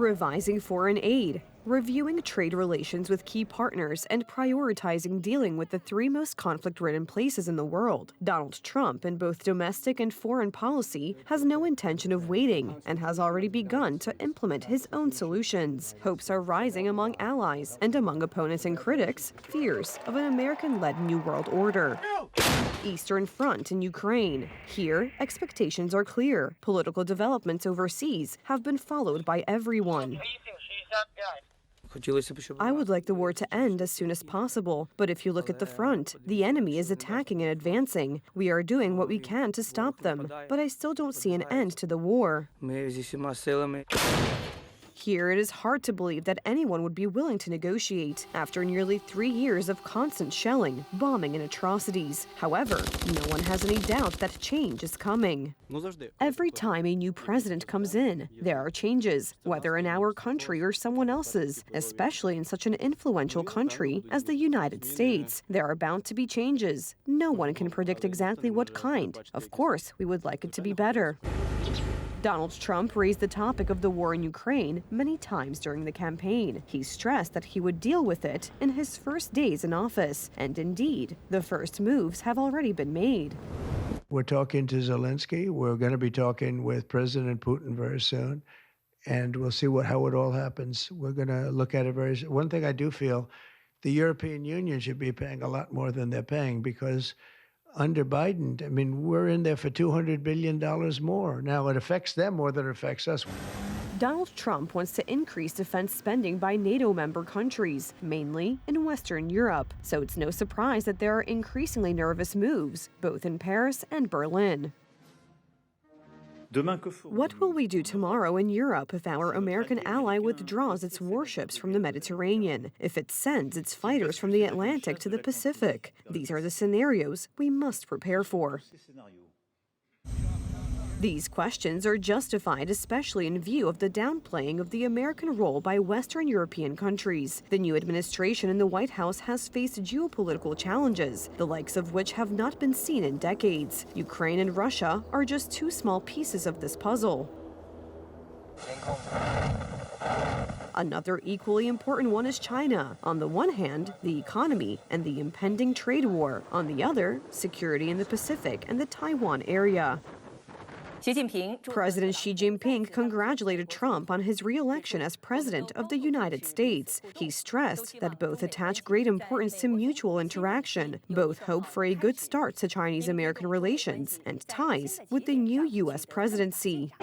revising foreign aid, reviewing trade relations with key partners, and prioritizing dealing with the three most conflict-ridden places in the world. Donald Trump, in both domestic and foreign policy, has no intention of waiting and has already begun to implement his own solutions. Hopes are rising among allies and among opponents and critics, fears of an American-led New World Order. Eastern Front in Ukraine. Here, expectations are clear. Political developments overseas have been followed by everyone. I would like the war to end as soon as possible, but if you look at the front, the enemy is attacking and advancing. We are doing what we can to stop them, but I still don't see an end to the war. Here, it is hard to believe that anyone would be willing to negotiate after nearly 3 years of constant shelling, bombing, and atrocities. However, no one has any doubt that change is coming. Every time a new president comes in, there are changes, whether in our country or someone else's, especially in such an influential country as the United States. There are bound to be changes. No one can predict exactly what kind. Of course, we would like it to be better. Donald Trump raised the topic of the war in Ukraine many times during the campaign. He stressed that he would deal with it in his first days in office. And indeed, the first moves have already been made. We're talking to Zelensky. We're going to be talking with President Putin very soon. And we'll see how it all happens. We're going to look at it very soon. One thing I do feel, the European Union should be paying a lot more than they're paying, because under Biden, I mean, we're in there for $200 billion more. Now, it affects them more than it affects us. Donald Trump wants to increase defense spending by NATO member countries, mainly in Western Europe. So it's no surprise that there are increasingly nervous moves, both in Paris and Berlin. What will we do tomorrow in Europe if our American ally withdraws its warships from the Mediterranean, if it sends its fighters from the Atlantic to the Pacific? These are the scenarios we must prepare for. These questions are justified, especially in view of the downplaying of the American role by Western European countries. The new administration in the White House has faced geopolitical challenges, the likes of which have not been seen in decades. Ukraine and Russia are just two small pieces of this puzzle. Another equally important one is China. On the one hand, the economy and the impending trade war. On the other, security in the Pacific and the Taiwan area. President Xi Jinping congratulated Trump on his re-election as President of the United States. He stressed that both attach great importance to mutual interaction. Both hope for a good start to Chinese-American relations and ties with the new U.S. presidency.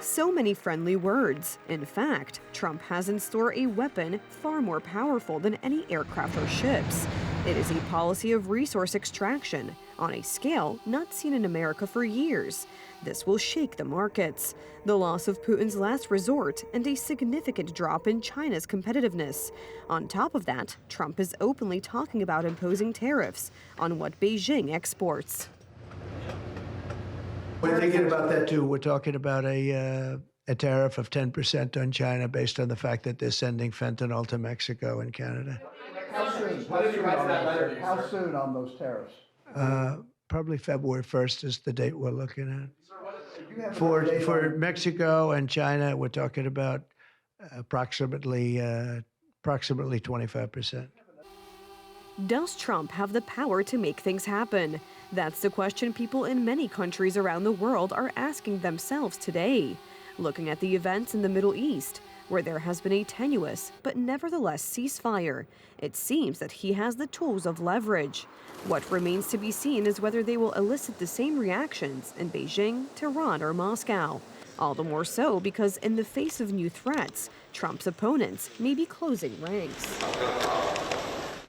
So many friendly words. In fact, Trump has in store a weapon far more powerful than any aircraft or ships. It is a policy of resource extraction on a scale not seen in America for years. This will shake the markets. The loss of Putin's last resort and a significant drop in China's competitiveness. On top of that, Trump is openly talking about imposing tariffs on what Beijing exports. We're thinking about that too. We're talking about a tariff of 10% on China based on the fact that they're sending fentanyl to Mexico and Canada. How soon on those tariffs? Probably February 1st is the date we're looking at. For Mexico and China, we're talking about approximately 25%. Does Trump have the power to make things happen? That's the question people in many countries around the world are asking themselves today. Looking at the events in the Middle East, where there has been a tenuous but nevertheless ceasefire, it seems that he has the tools of leverage. What remains to be seen is whether they will elicit the same reactions in Beijing, Tehran, or Moscow. All the more so because in the face of new threats, Trump's opponents may be closing ranks.